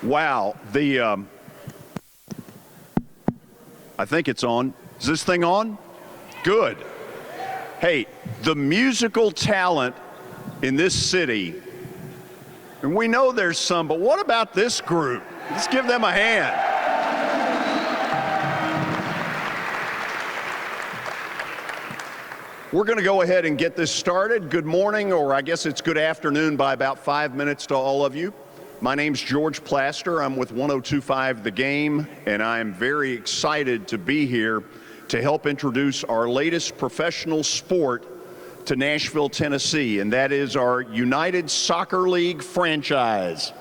Wow, I think it's on. Is this thing on? Good. Hey, the musical talent in this city, and we know there's some, but what about this group? Let's give them a hand. We're going to go ahead and get this started. Good morning, or I guess it's good afternoon by about 5 minutes to all of you. My name's George Plaster. I'm with 102.5 The Game, and I'm very excited to be here to help introduce our latest professional sport to Nashville, Tennessee, and that is our United Soccer League franchise.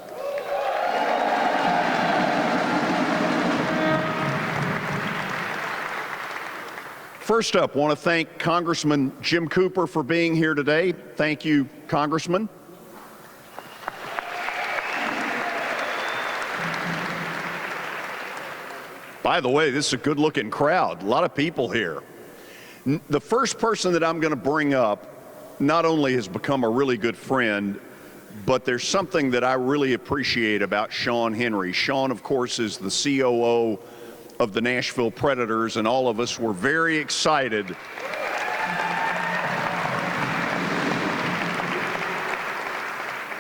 First up, I want to thank Congressman Jim Cooper for being here today. Thank you, Congressman. By the way, this is a good-looking crowd. A lot of people here. The first person that I'm going to bring up not only has become a really good friend, but there's something that I really appreciate about Sean Henry. Sean, of course, is the COO of the Nashville Predators, and all of us were very excited.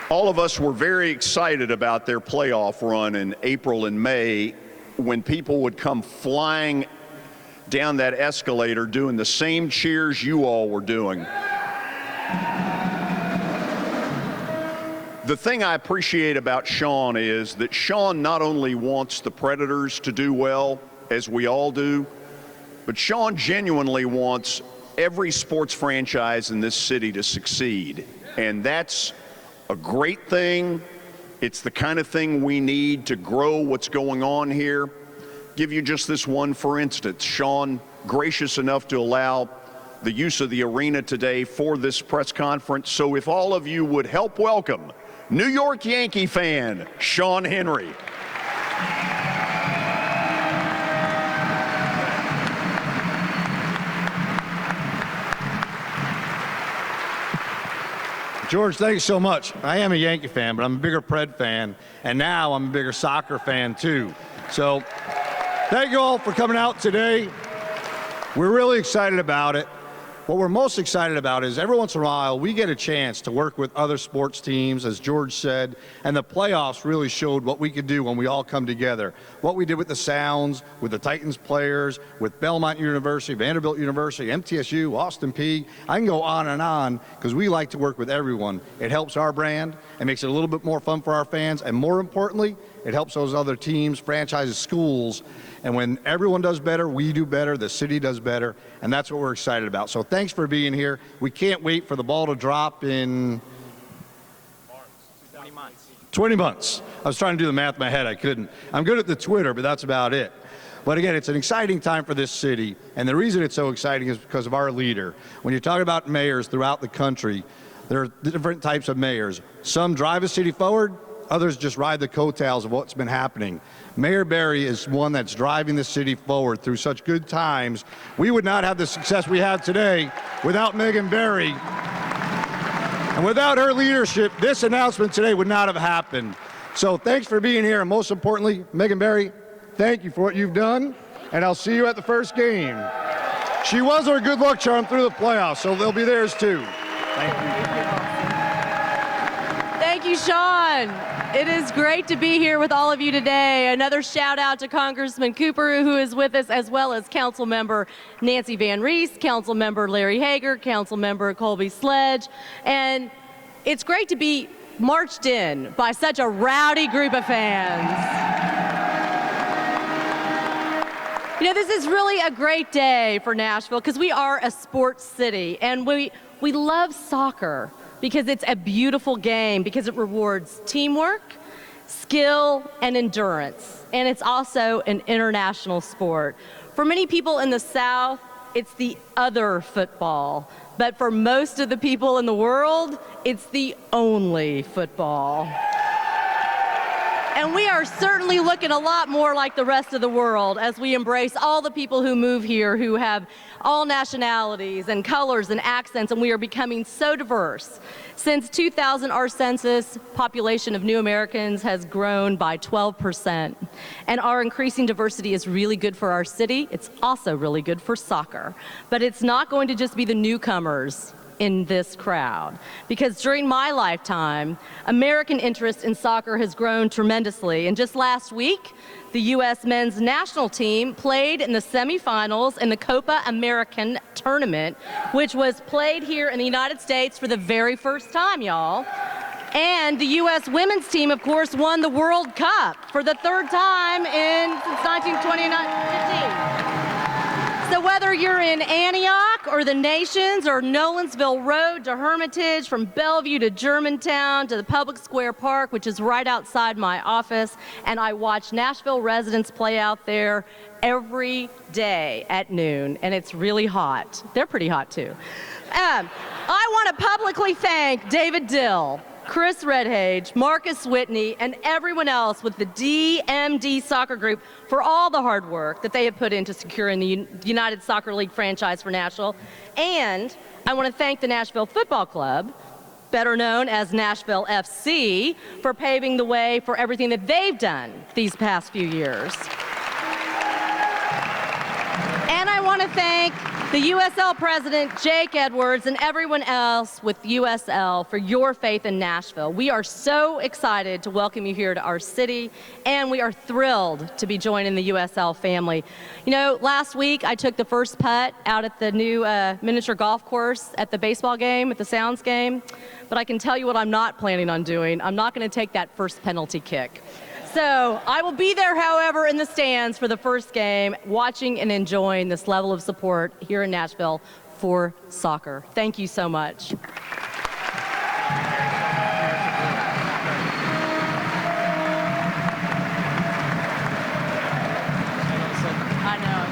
All of us were very excited about their playoff run in April and May, when people would come flying down that escalator doing the same cheers you all were doing. The thing I appreciate about Sean is that Sean not only wants the Predators to do well, as we all do, but Sean genuinely wants every sports franchise in this city to succeed. And that's a great thing. It's the kind of thing we need to grow what's going on here. Give you just this one, for instance. Sean, gracious enough to allow the use of the arena today for this press conference. So if all of you would help welcome New York Yankee fan, Sean Henry. George, thanks so much. I am a Yankee fan, but I'm a bigger Pred fan, and now I'm a bigger soccer fan too. So thank you all for coming out today. We're really excited about it. What we're most excited about is every once in a while we get a chance to work with other sports teams, as George said, and the playoffs really showed what we could do when we all come together. What we did with the Sounds, with the Titans players, with Belmont University, Vanderbilt University, MTSU, Austin Peay. I can go on because we like to work with everyone. It helps our brand, it makes it a little bit more fun for our fans, and more importantly, it helps those other teams, franchises, schools. And when everyone does better, we do better, the city does better, and that's what we're excited about. So thanks for being here. We can't wait for the ball to drop in 20 months. I was trying to do the math in my head, I couldn't. I'm good at the Twitter, but that's about it. But again, it's an exciting time for this city, and the reason it's so exciting is because of our leader. When you talk about mayors throughout the country, there are different types of mayors. Some drive a city forward, others just ride the coattails of what's been happening. Mayor Barry is one that's driving the city forward through such good times. We would not have the success we have today without Megan Barry. And without her leadership, this announcement today would not have happened. So thanks for being here, and most importantly, Megan Barry, thank you for what you've done, and I'll see you at the first game. She was our good luck charm through the playoffs, so they'll be theirs too. Thank you. Thank you, Sean. It is great to be here with all of you today. Another shout out to Congressman Cooper, who is with us, as well as Council Member Nancy Van Rees, Council Member Larry Hager, Council Member Colby Sledge. And it's great to be marched in by such a rowdy group of fans. You know, this is really a great day for Nashville because we are a sports city, and we love soccer because it's a beautiful game, because it rewards teamwork, skill, and endurance. And it's also an international sport. For many people in the South, it's the other football. But for most of the people in the world, it's the only football. And we are certainly looking a lot more like the rest of the world as we embrace all the people who move here who have all nationalities and colors and accents, and we are becoming so diverse. Since 2000, our census population of new Americans has grown by 12%. And our increasing diversity is really good for our city. It's also really good for soccer. But it's not going to just be the newcomers in this crowd, because during my lifetime, American interest in soccer has grown tremendously. And just last week, the U.S. men's national team played in the semifinals in the Copa American tournament, which was played here in the United States for the very first time, y'all. And the U.S. women's team, of course, won the World Cup for the third time since 1915. So whether you're in Antioch or the Nations or Nolensville Road to Hermitage, from Bellevue to Germantown to the Public Square Park, which is right outside my office, and I watch Nashville residents play out there every day at noon, and it's really hot. They're pretty hot too. I want to publicly thank David Dill, Chris Redhage, Marcus Whitney, and everyone else with the DMD Soccer Group for all the hard work that they have put into securing the United Soccer League franchise for Nashville. And I want to thank the Nashville Football Club, better known as Nashville FC, for paving the way for everything that they've done these past few years. And I want to thank the USL president, Jake Edwards, and everyone else with USL for your faith in Nashville. We are so excited to welcome you here to our city, and we are thrilled to be joining the USL family. You know, last week I took the first putt out at the new miniature golf course at the baseball game, at the Sounds game, but I can tell you what I'm not planning on doing. I'm not going to take that first penalty kick. So I will be there, however, in the stands for the first game, watching and enjoying this level of support here in Nashville for soccer. Thank you so much. I know, I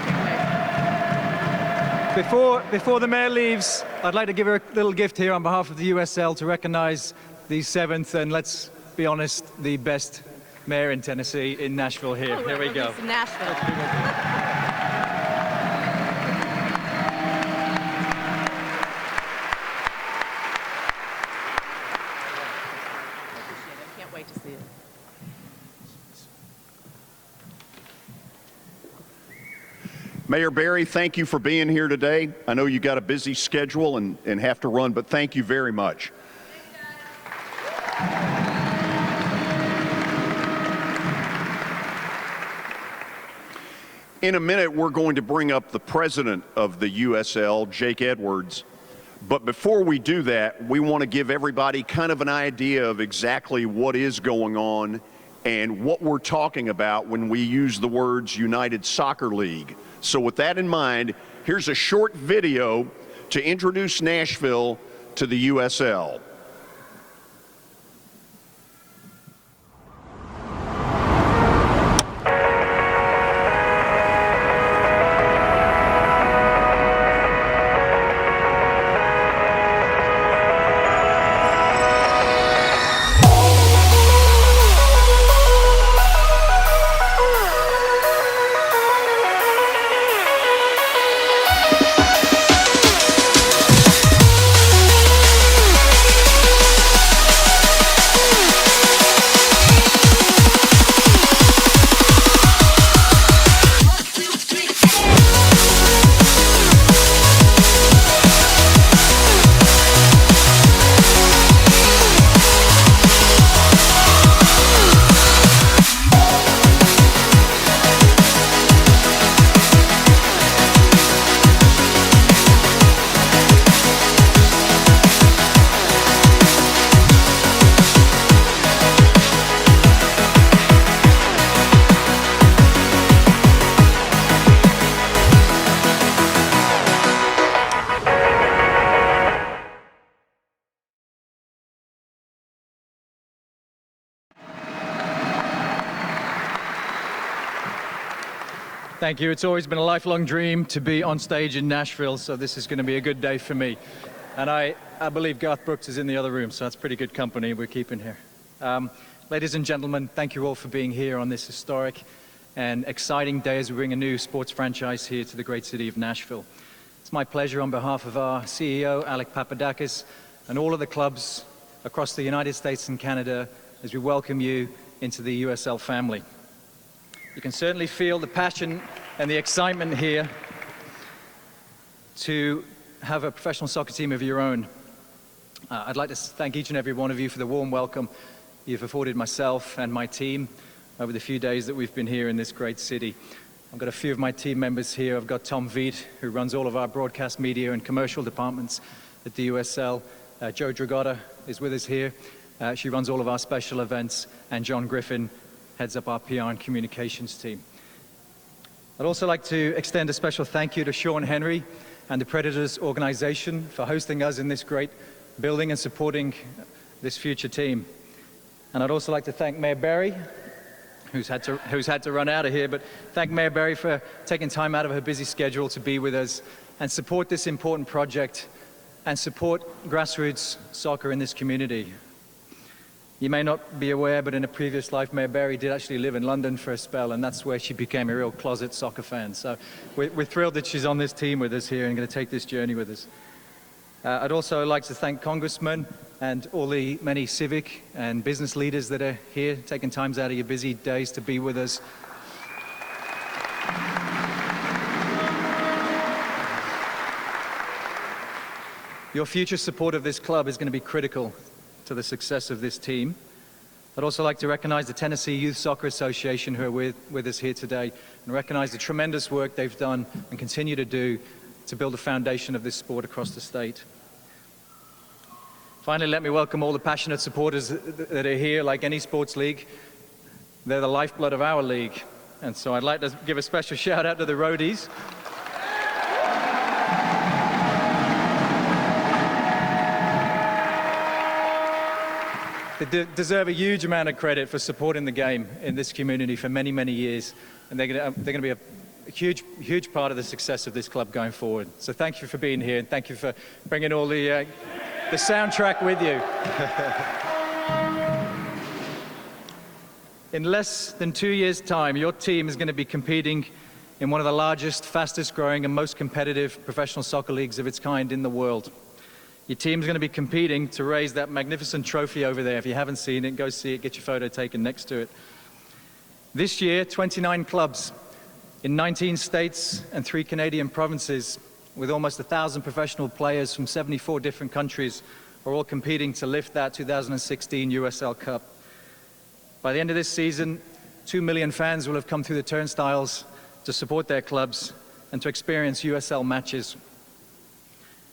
can't wait. Before the mayor leaves, I'd like to give her a little gift here on behalf of the USL to recognize the 7th and, let's be honest, the best mayor in Tennessee, in Nashville here. Here we go. Nashville. Can't wait to see it. Mayor Barry, thank you for being here today. I know you got a busy schedule and have to run, but thank you very much. In a minute, we're going to bring up the president of the USL, Jake Edwards. But before we do that, we want to give everybody kind of an idea of exactly what is going on and what we're talking about when we use the words United Soccer League. So with that in mind, here's a short video to introduce Nashville to the USL. Thank you. It's always been a lifelong dream to be on stage in Nashville, so this is going to be a good day for me. And I believe Garth Brooks is in the other room, so that's pretty good company we're keeping here. Ladies and gentlemen, thank you all for being here on this historic and exciting day as we bring a new sports franchise here to the great city of Nashville. It's my pleasure on behalf of our CEO, Alec Papadakis, and all of the clubs across the United States and Canada as we welcome you into the USL family. You can certainly feel the passion and the excitement here to have a professional soccer team of your own. I'd like to thank each and every one of you for the warm welcome you've afforded myself and my team over the few days that we've been here in this great city. I've got a few of my team members here. I've got Tom Veet, who runs all of our broadcast media and commercial departments at the USL. Joe Dragotta is with us here. She runs all of our special events. And John Griffin heads up our PR and communications team. I'd also like to extend a special thank you to Sean Henry and the Predators organization for hosting us in this great building and supporting this future team. And I'd also like to thank Mayor Berry, who's had to run out of here, but thank Mayor Berry for taking time out of her busy schedule to be with us and support this important project and support grassroots soccer in this community. You may not be aware, but in a previous life, Mayor Berry did actually live in London for a spell, and that's where she became a real closet soccer fan. So we're thrilled that she's on this team with us here and going to take this journey with us. I'd also like to thank Congressmen and all the many civic and business leaders that are here, taking times out of your busy days to be with us. Your future support of this club is going to be critical to the success of this team. I'd also like to recognize the Tennessee Youth Soccer Association, who are with us here today, and recognize the tremendous work they've done and continue to do to build a foundation of this sport across the state. Finally, let me welcome all the passionate supporters that are here. Like any sports league, they're the lifeblood of our league. And so I'd like to give a special shout out to the roadies. They deserve a huge amount of credit for supporting the game in this community for many, many years. And they're going to be a huge part of the success of this club going forward. So thank you for being here, and thank you for bringing all the soundtrack with you. In less than 2 years' time, your team is going to be competing in one of the largest, fastest growing, and most competitive professional soccer leagues of its kind in the world. Your team's going to be competing to raise that magnificent trophy over there. If you haven't seen it, go see it, get your photo taken next to it. This year, 29 clubs in 19 states and 3 Canadian provinces, with almost 1,000 professional players from 74 different countries, are all competing to lift that 2016 USL Cup. By the end of this season, 2 million fans will have come through the turnstiles to support their clubs and to experience USL matches.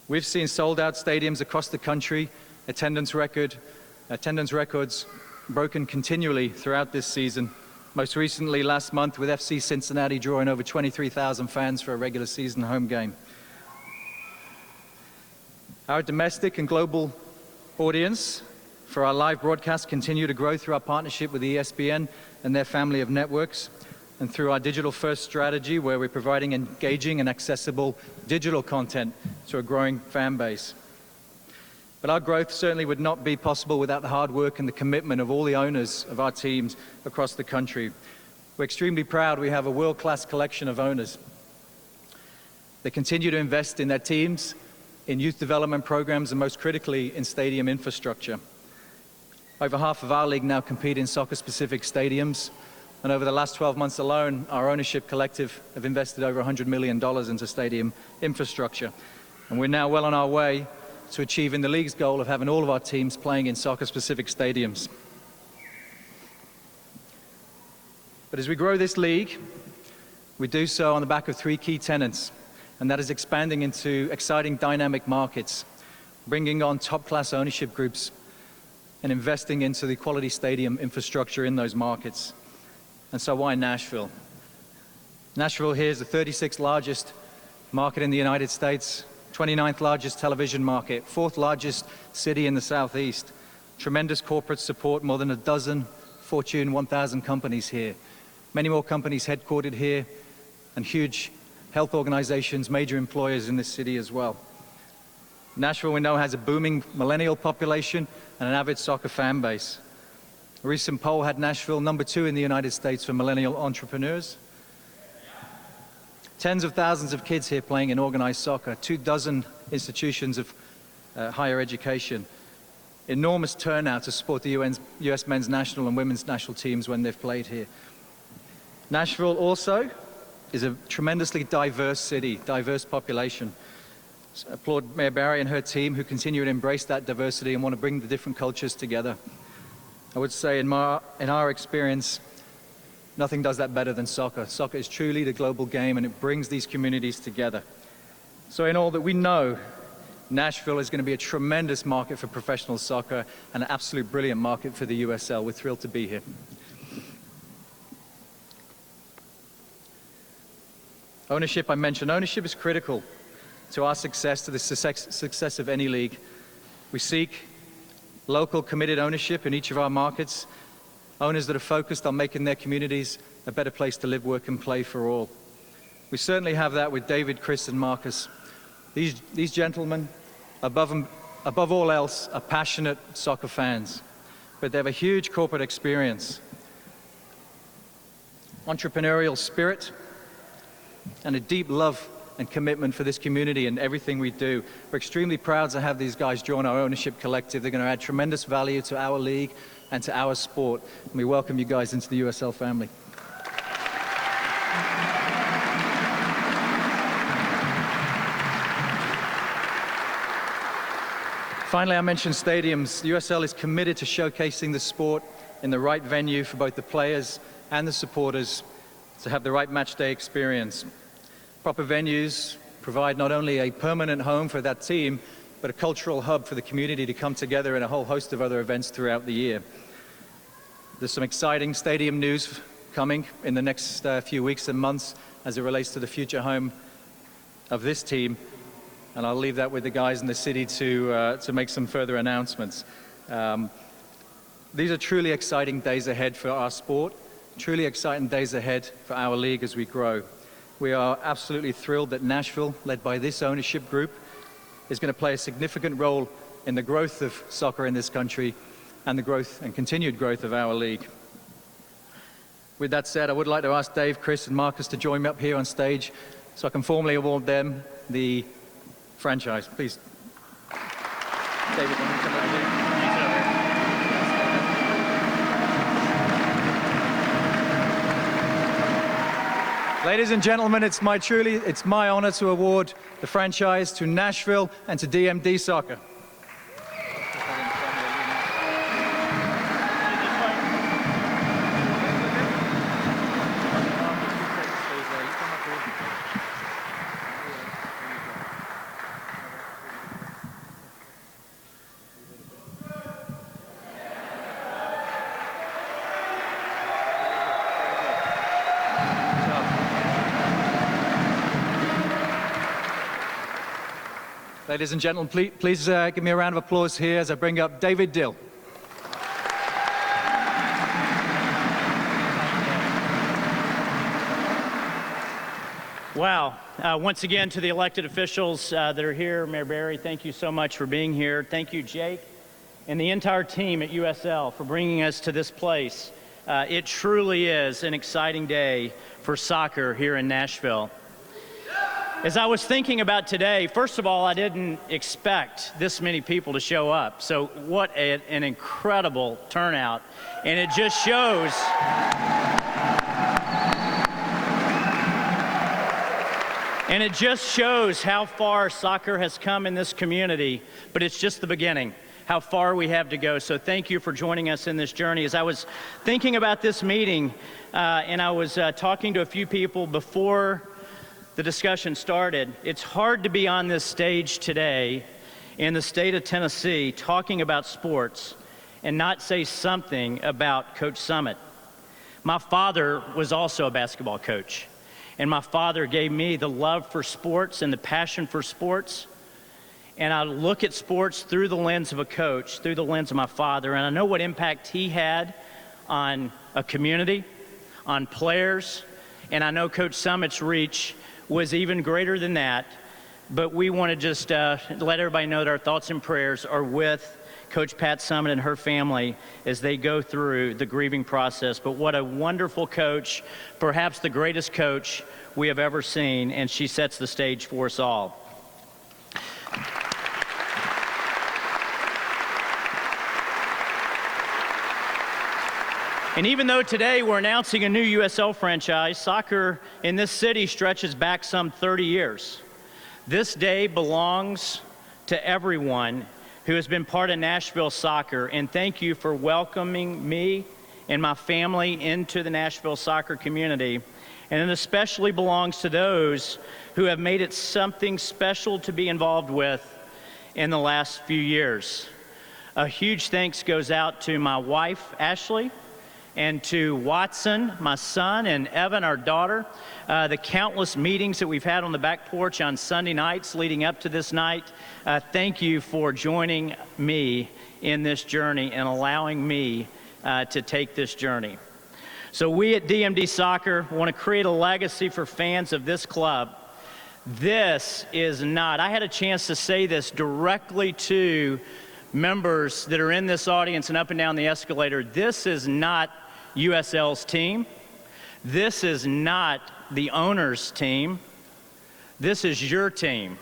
We've seen sold-out stadiums across the country, attendance records broken continually throughout this season. Most recently last month with FC Cincinnati drawing over 23,000 fans for a regular season home game. Our domestic and global audience for our live broadcasts continue to grow through our partnership with ESPN and their family of networks, and through our digital-first strategy, where we're providing engaging and accessible digital content to a growing fan base. But our growth certainly would not be possible without the hard work and the commitment of all the owners of our teams across the country. We're extremely proud we have a world-class collection of owners. They continue to invest in their teams, in youth development programs, and most critically, in stadium infrastructure. Over half of our league now compete in soccer-specific stadiums. And over the last 12 months alone, our ownership collective have invested over $100 million into stadium infrastructure. And we're now well on our way to achieving the league's goal of having all of our teams playing in soccer-specific stadiums. But as we grow this league, we do so on the back of 3 key tenets, and that is expanding into exciting dynamic markets, bringing on top-class ownership groups, and investing into the quality stadium infrastructure in those markets. And so why Nashville? Nashville here is the 36th largest market in the United States, 29th largest television market, 4th largest city in the Southeast. Tremendous corporate support, more than a dozen Fortune 1000 companies here. Many more companies headquartered here, and huge health organizations, major employers in this city as well. Nashville, we know, has a booming millennial population and an avid soccer fan base. A recent poll had Nashville #2 in the United States for millennial entrepreneurs. Tens of thousands of kids here playing in organized soccer, 24 institutions of higher education. Enormous turnout to support the US men's national and women's national teams when they've played here. Nashville also is a tremendously diverse city, diverse population. So I applaud Mayor Barry and her team who continue to embrace that diversity and want to bring the different cultures together. I would say in our experience, nothing does that better than soccer. Soccer is truly the global game, and it brings these communities together. So in all that we know, Nashville is going to be a tremendous market for professional soccer and an absolute brilliant market for the USL. We're thrilled to be here. Ownership, I mentioned. Ownership is critical to our success, to the success of any league. We seek local committed ownership in each of our markets, owners that are focused on making their communities a better place to live, work, and play for all. We certainly have that with David, Chris, and Marcus. These gentlemen, above all else, are passionate soccer fans, but they have a huge corporate experience, entrepreneurial spirit, and a deep love and commitment for this community and everything we do. We're extremely proud to have these guys join our ownership collective. They're going to add tremendous value to our league and to our sport. And we welcome you guys into the USL family. Finally, I mentioned stadiums. The USL is committed to showcasing the sport in the right venue for both the players and the supporters to have the right match day experience. Proper venues provide not only a permanent home for that team, but a cultural hub for the community to come together in a whole host of other events throughout the year. There's some exciting stadium news coming in the next few weeks and months as it relates to the future home of this team, and I'll leave that with the guys in the city to make some further announcements. These are truly exciting days ahead for our sport, truly exciting days ahead for our league as we grow. We are absolutely thrilled that Nashville, led by this ownership group, is going to play a significant role in the growth of soccer in this country and the growth and continued growth of our league. With that said, I would like to ask Dave, Chris, and Marcus to join me up here on stage so I can formally award them the franchise. Please. David, come over here. Ladies and gentlemen, it's my honor to award the franchise to Nashville and to DMD Soccer. Ladies and gentlemen, please give me a round of applause here as I bring up David Dill. Wow. Once again, to the elected officials that are here, Mayor Barry, thank you so much for being here. Thank you, Jake, and the entire team at USL for bringing us to this place. It truly is an exciting day for soccer here in Nashville. As I was thinking about today, first of all, I didn't expect this many people to show up. So what an incredible turnout. And it just shows how far soccer has come in this community, but it's just the beginning, how far we have to go. So thank you for joining us in this journey. As I was thinking about this meeting, and I was talking to a few people before the discussion started, it's hard to be on this stage today in the state of Tennessee talking about sports and not say something about Coach Summit. My father was also a basketball coach, and my father gave me the love for sports and the passion for sports. And I look at sports through the lens of a coach, through the lens of my father, and I know what impact he had on a community, on players, and I know Coach Summit's reach was even greater than that. But we want to just let everybody know that our thoughts and prayers are with Coach Pat Summit and her family as they go through the grieving process. But what a wonderful coach, perhaps the greatest coach we have ever seen, and she sets the stage for us all. And even though today we're announcing a new USL franchise, soccer in this city stretches back some 30 years. This day belongs to everyone who has been part of Nashville soccer, and thank you for welcoming me and my family into the Nashville soccer community. And it especially belongs to those who have made it something special to be involved with in the last few years. A huge thanks goes out to my wife, Ashley, and to Watson, my son, and Evan, our daughter. The countless meetings that we've had on the back porch on Sunday nights leading up to this night. Thank you for joining me in this journey and allowing me to take this journey. So we at DMD Soccer want to create a legacy for fans of this club. This is not, I had a chance to say this directly to members that are in this audience and up and down the escalator. This is not USL's team. This is not the owner's team. This is your team.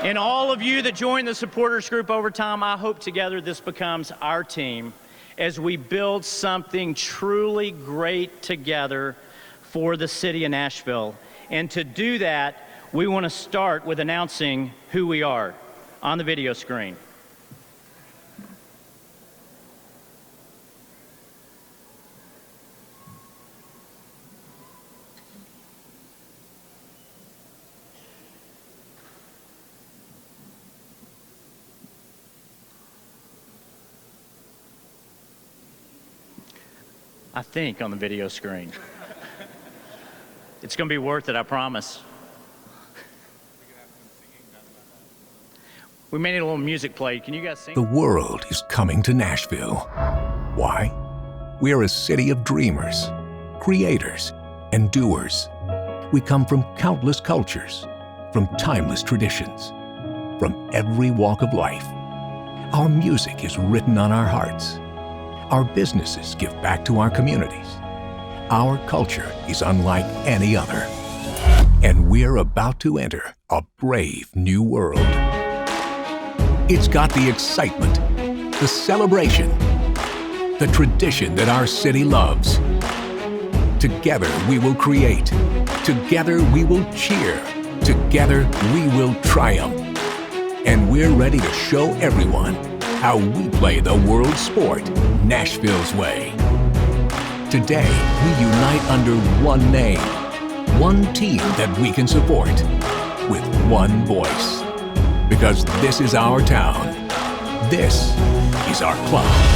And all of you that joined the supporters group over time, I hope together this becomes our team as we build something truly great together for the city of Nashville. And to do that, we want to start with announcing who we are on the video screen. I think on the video screen. It's going to be worth it, I promise. We may need a little music played. Can you guys sing? The world is coming to Nashville. Why? We are a city of dreamers, creators, and doers. We come from countless cultures, from timeless traditions, from every walk of life. Our music is written on our hearts. Our businesses give back to our communities. Our culture is unlike any other. And we're about to enter a brave new world. It's got the excitement, the celebration, the tradition that our city loves. Together we will create. Together we will cheer. Together we will triumph. And we're ready to show everyone how we play the world sport Nashville's way. Today, we unite under one name, one team that we can support, with one voice. Because this is our town. This is our club.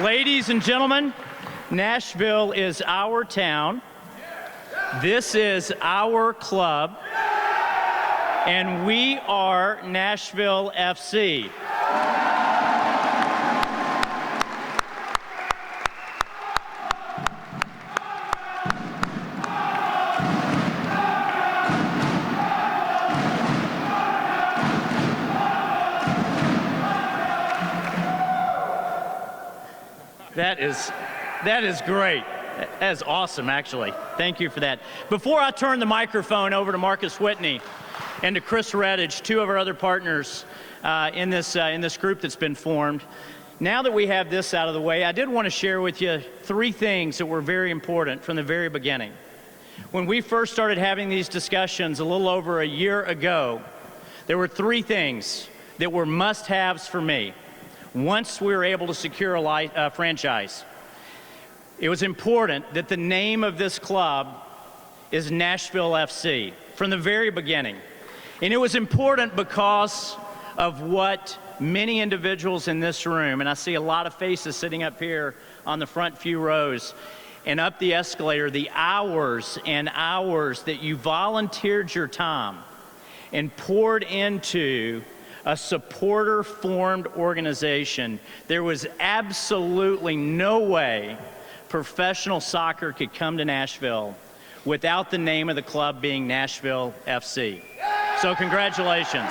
Ladies and gentlemen, Nashville is our town. This is our club. And we are Nashville FC. That is great. That is awesome, actually. Thank you for that. Before I turn the microphone over to Marcus Whitney and to Chris Redditch, two of our other partners in this group that's been formed, now that we have this out of the way, I did want to share with you three things that were very important from the very beginning. When we first started having these discussions a little over a year ago, There were three things that were must-haves for me once we were able to secure a franchise. It was important that the name of this club is Nashville FC from the very beginning. And it was important because of what many individuals in this room, and I see a lot of faces sitting up here on the front few rows, and up the escalator, the hours and hours that you volunteered your time and poured into a supporter-formed organization. There was absolutely no way professional soccer could come to Nashville without the name of the club being Nashville FC. So congratulations.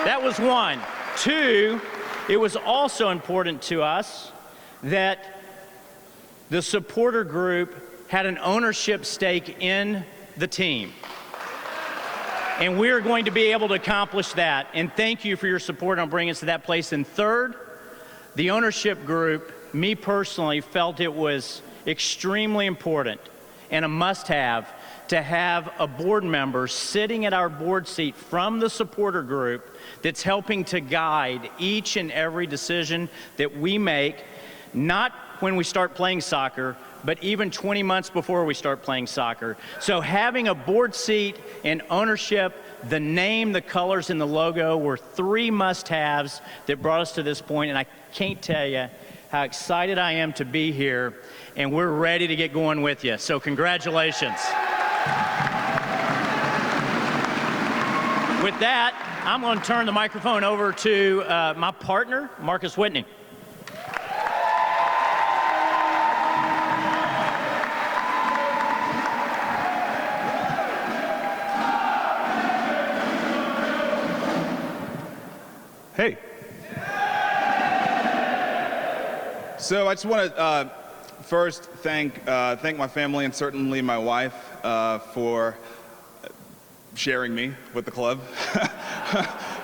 That was one. Two, it was also important to us that the supporter group had an ownership stake in the team. And we're going to be able to accomplish that. And thank you for your support on bringing us to that place. And third, the ownership group, me personally, felt it was extremely important and a must-have to have a board member sitting at our board seat from the supporter group that's helping to guide each and every decision that we make, not when we start playing soccer, but even 20 months before we start playing soccer. So having a board seat and ownership, the name, the colors, and the logo were three must-haves that brought us to this point, and I can't tell you how excited I am to be here, and we're ready to get going with you. So congratulations. With that, I'm going to turn the microphone over to my partner, Marcus Whitney. Hey. So I just want to first thank my family and certainly my wife for sharing me with the club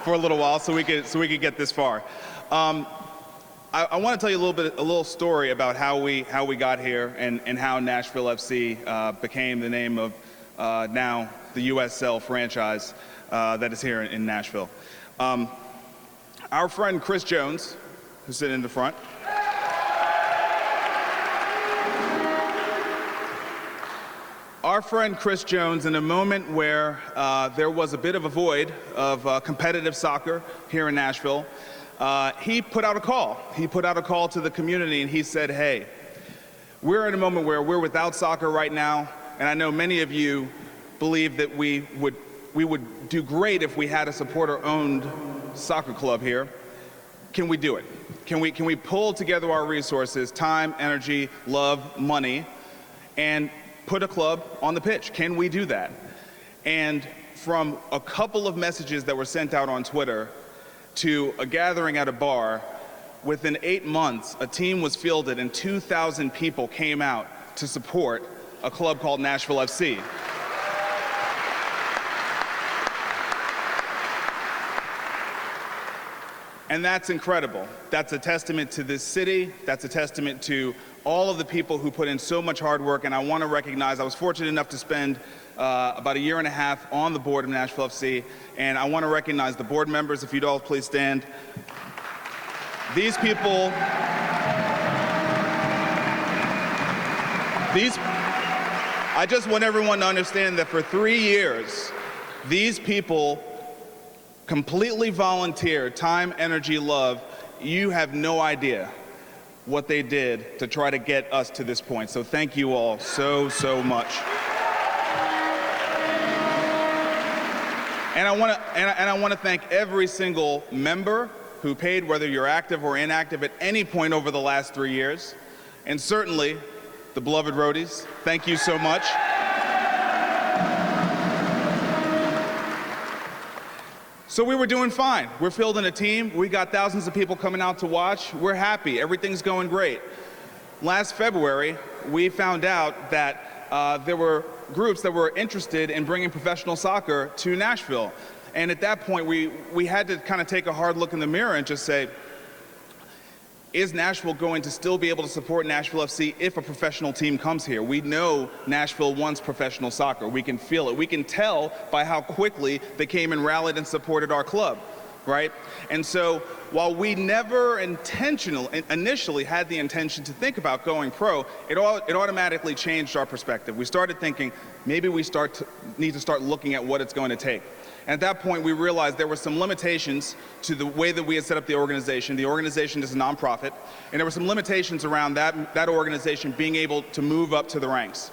for a little while so we could get this far. I want to tell you a little story about how we got here and how Nashville FC became the name of now the USL franchise that is here in Nashville. Our friend Chris Jones, who's sitting in the front, our friend Chris Jones, in a moment where there was a bit of a void of competitive soccer here in Nashville, he put out a call. He put out a call to the community and he said, hey, we're in a moment where we're without soccer right now, and I know many of you believe that we would do great if we had a supporter-owned soccer club here. Can we do it? Can we pull together our resources, time, energy, love, money, and put a club on the pitch? Can we do that? And from a couple of messages that were sent out on Twitter to a gathering at a bar, within 8 months, a team was fielded and 2,000 people came out to support a club called Nashville FC. And that's incredible. That's a testament to this city. That's a testament to all of the people who put in so much hard work. And I want to recognize, I was fortunate enough to spend about a year and a half on the board of Nashville FC. And I want to recognize the board members. If you'd all please stand. These people, I just want everyone to understand that for 3 years, these people completely volunteered, time, energy, love. You have no idea what they did to try to get us to this point. So thank you all so much. And I want to thank every single member who paid, whether you're active or inactive at any point over the last 3 years. And certainly the beloved roadies, thank you so much. So we were doing fine. We're fielding a team. We got thousands of people coming out to watch. We're happy. Everything's going great. Last February, we found out that there were groups that were interested in bringing professional soccer to Nashville. And at that point, we had to kind of take a hard look in the mirror and just say, is Nashville going to still be able to support Nashville FC if a professional team comes here? We know Nashville wants professional soccer. We can feel it. We can tell by how quickly they came and rallied and supported our club, right? And so while we never initially had the intention to think about going pro, it automatically changed our perspective. We started thinking, maybe we need to start looking at what it's going to take. And at that point, we realized there were some limitations to the way that we had set up the organization. The organization is a nonprofit, and there were some limitations around that organization being able to move up to the ranks.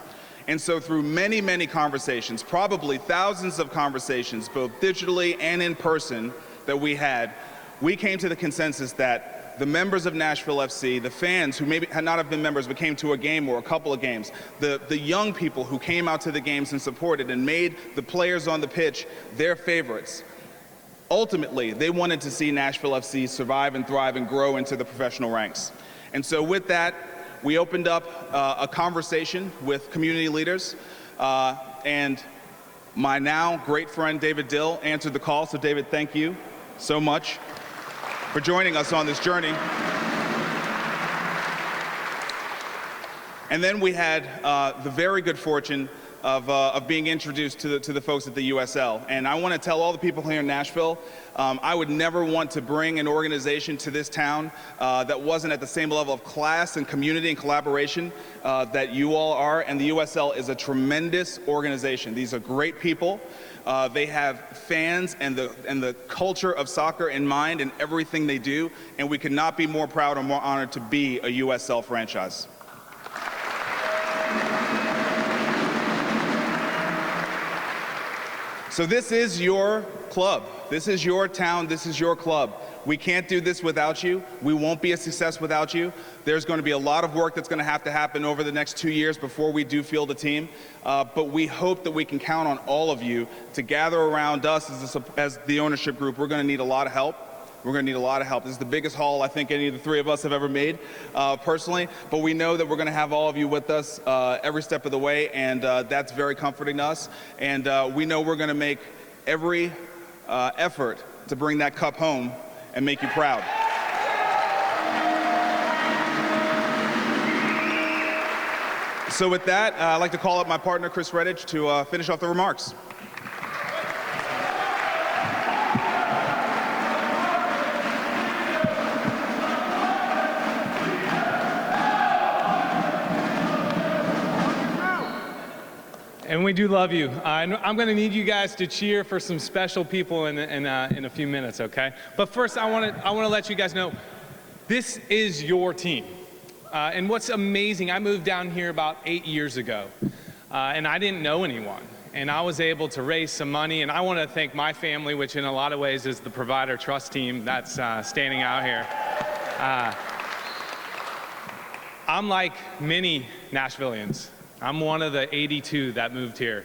And so through many, many conversations, probably thousands of conversations, both digitally and in person that we had, we came to the consensus that the members of Nashville FC, the fans who maybe had not have been members but came to a game or a couple of games, the young people who came out to the games and supported and made the players on the pitch their favorites, ultimately they wanted to see Nashville FC survive and thrive and grow into the professional ranks. And so with that, we opened up a conversation with community leaders, and my now great friend David Dill answered the call. So David, thank you so much for joining us on this journey. And then we had the very good fortune of being introduced to the folks at the USL. And I want to tell all the people here in Nashville, I would never want to bring an organization to this town that wasn't at the same level of class and community and collaboration that you all are. And the USL is a tremendous organization. These are great people. They have fans and the culture of soccer in mind in everything they do, and we could not be more proud or more honored to be a USL franchise. So this is your club. This is your town. This is your club. We can't do this without you. We won't be a success without you. There's going to be a lot of work that's going to have to happen over the next 2 years before we do field a team. But we hope that we can count on all of you to gather around us as the ownership group. We're going to need a lot of help. We're going to need a lot of help. This is the biggest haul I think any of the three of us have ever made personally. But we know that we're going to have all of you with us every step of the way, and that's very comforting to us. And we know we're going to make every effort to bring that cup home and make you proud. So with that, I'd like to call up my partner, Chris Redditch, to finish off the remarks. And we do love you. I'm going to need you guys to cheer for some special people in a few minutes, okay? But first, I want to let you guys know, this is your team. And what's amazing, I moved down here about 8 years ago, and I didn't know anyone. And I was able to raise some money, and I want to thank my family, which in a lot of ways is the Provider Trust team that's standing out here. I'm like many Nashvillians. I'm one of the 82 that moved here.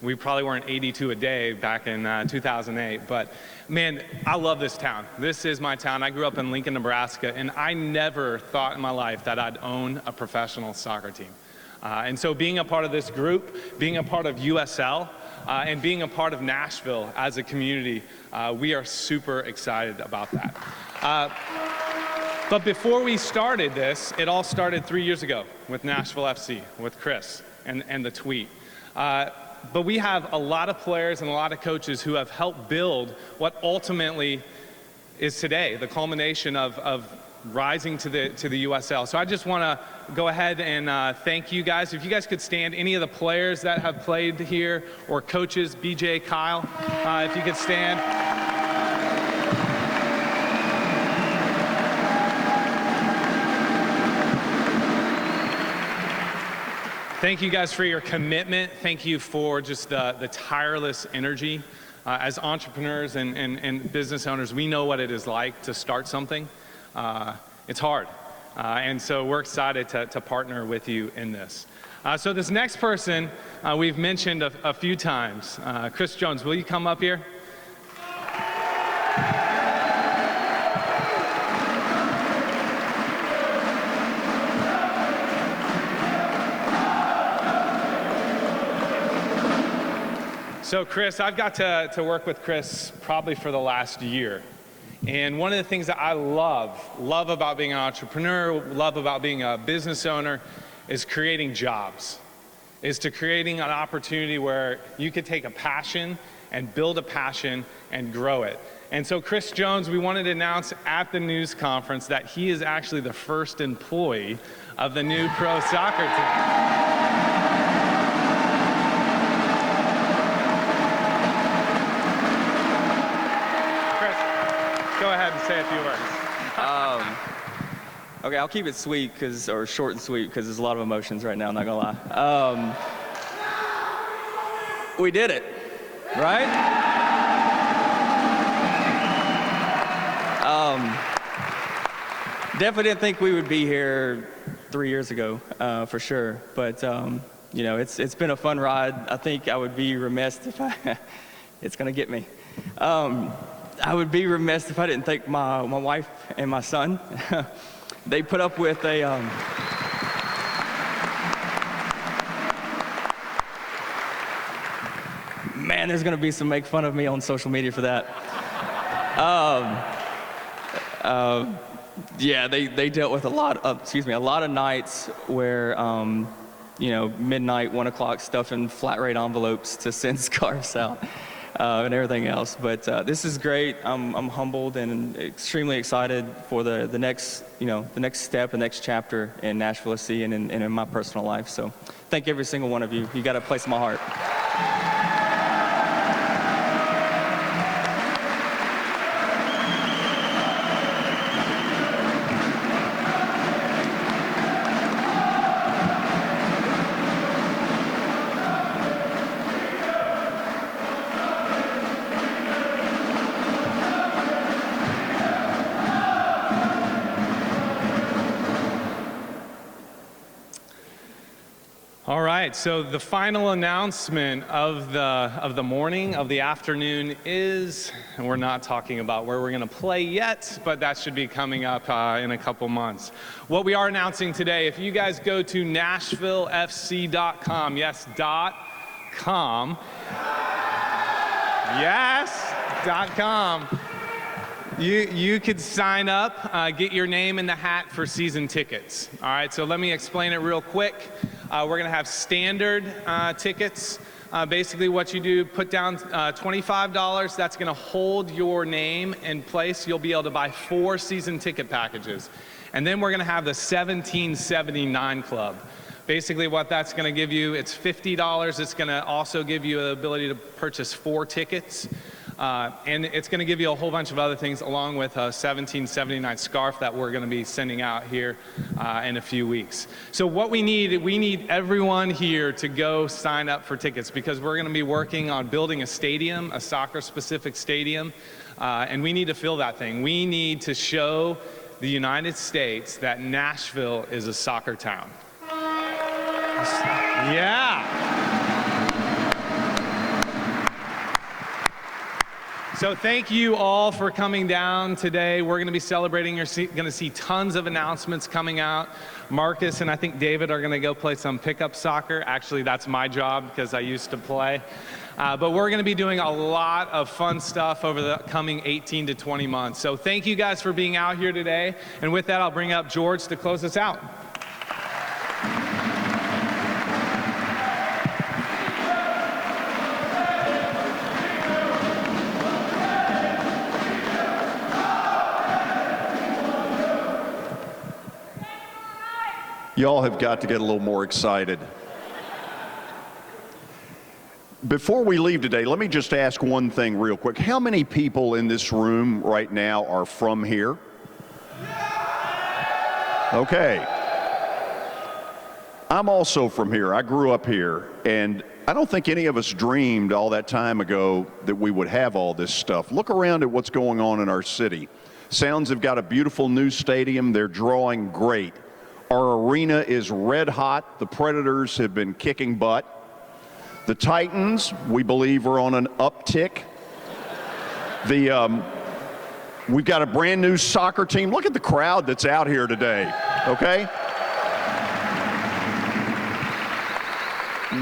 We probably weren't 82 a day back in 2008, but man, I love this town. This is my town. I grew up in Lincoln, Nebraska, and I never thought in my life that I'd own a professional soccer team. And so being a part of this group, being a part of USL, and being a part of Nashville as a community, we are super excited about that. But before we started this, it all started 3 years ago with Nashville FC, with Chris and the tweet. But we have a lot of players and a lot of coaches who have helped build what ultimately is today, the culmination of rising to the USL. So I just want to go ahead and thank you guys. If you guys could stand, any of the players that have played here, or coaches, BJ, Kyle, if you could stand. Thank you guys for your commitment. Thank you for just the tireless energy. As entrepreneurs and business owners, we know what it is like to start something. It's hard. And so we're excited to partner with you in this. So this next person we've mentioned a few times. Chris Jones, will you come up here? So Chris, I've got to work with Chris probably for the last year. And one of the things that I love about being an entrepreneur, love about being a business owner, is creating jobs, is to creating an opportunity where you could take a passion and build a passion and grow it. And so Chris Jones, we wanted to announce at the news conference that he is actually the first employee of the new pro soccer team. Go ahead and say a few words. Okay, I'll keep it sweet, or short and sweet, because there's a lot of emotions right now, I'm not gonna lie. We did it, right? Definitely didn't think we would be here 3 years ago, for sure. But you know, it's been a fun ride. I think I would be remiss if it's gonna get me. I would be remiss if I didn't thank my wife and my son. They put up with a man, there's gonna be some make fun of me on social media for that. Yeah, they dealt with a lot of nights where you know, midnight, 1 o'clock, stuffing flat rate envelopes to send scarves out. And everything else, but this is great. I'm humbled and extremely excited for the next, the next step, the next chapter in Nashville SC and in my personal life. So, thank every single one of you. You got a place in my heart. All right, so the final announcement of the morning, of the afternoon is, and we're not talking about where we're gonna play yet, but that should be coming up in a couple months. What we are announcing today, if you guys go to NashvilleFC.com, yes, .com, yes, .com, you could sign up, get your name in the hat for season tickets. All right, so let me explain it real quick. We're gonna have standard tickets. Basically what you do, put down $25, that's gonna hold your name in place. You'll be able to buy 4 season ticket packages. And then we're gonna have the 1779 Club. Basically what that's gonna give you, it's $50. It's gonna also give you the ability to purchase 4 tickets. And it's going to give you a whole bunch of other things along with a 1779 scarf that we're going to be sending out here in a few weeks. So what we need everyone here to go sign up for tickets because we're going to be working on building a stadium, a soccer-specific stadium, and we need to fill that thing. We need to show the United States that Nashville is a soccer town. Yeah. So thank you all for coming down today. We're going to be celebrating. You're going to see tons of announcements coming out. Marcus and I think David are going to go play some pickup soccer. Actually, that's my job because I used to play. But we're going to be doing a lot of fun stuff over the coming 18 to 20 months. So thank you guys for being out here today. And with that, I'll bring up George to close us out. Y'all have got to get a little more excited. Before we leave today, let me just ask one thing real quick. How many people in this room right now are from here? Okay. I'm also from here. I grew up here, and I don't think any of us dreamed all that time ago that we would have all this stuff. Look around at what's going on in our city. Sounds have got a beautiful new stadium. They're drawing great. Our arena is red hot. The Predators have been kicking butt. The Titans, we believe, are on an uptick. We've got a brand new soccer team. Look at the crowd that's out here today, okay?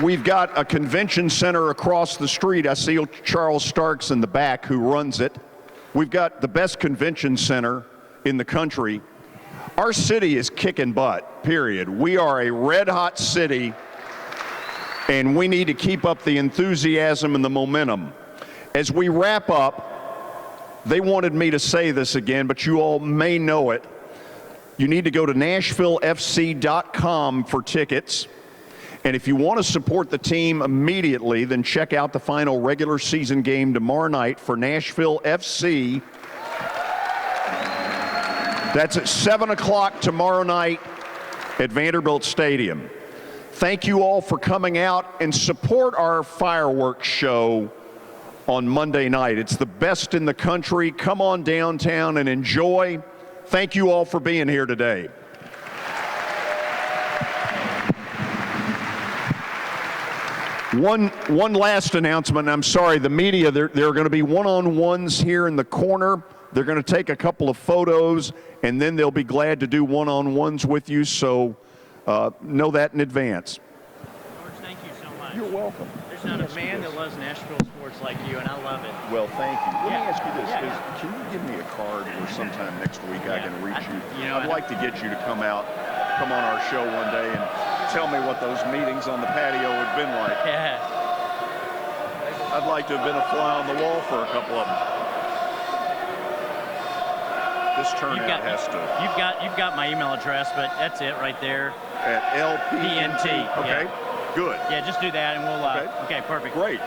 We've got a convention center across the street. I see Charles Starks in the back who runs it. We've got the best convention center in the country. Our city is kicking butt, period. We are a red-hot city, and we need to keep up the enthusiasm and the momentum. As we wrap up, they wanted me to say this again, but you all may know it. You need to go to NashvilleFC.com for tickets. And if you want to support the team immediately, then check out the final regular season game tomorrow night for Nashville FC. That's at 7 o'clock tomorrow night at Vanderbilt Stadium. Thank you all for coming out and support our fireworks show on Monday night. It's the best in the country. Come on downtown and enjoy. Thank you all for being here today. One last announcement. I'm sorry, the media, there are going to be one-on-ones here in the corner. They're going to take a couple of photos, and then they'll be glad to do one-on-ones with you, so know that in advance. George, thank you so much. You're welcome. There's not a man that loves Nashville sports like you, and I love it. Well, thank you. Let me ask you this. Yeah. Can you give me a card where sometime next week I can reach you? I'd like to get you to come on our show one day and tell me what those meetings on the patio have been like. Yeah. I'd like to have been a fly on the wall for a couple of them. This turnout has to. You've got my email address, but that's it right there. At LPNT. PNT. Okay. Yeah. Good. Yeah, just do that, and we'll. Okay, perfect. Great.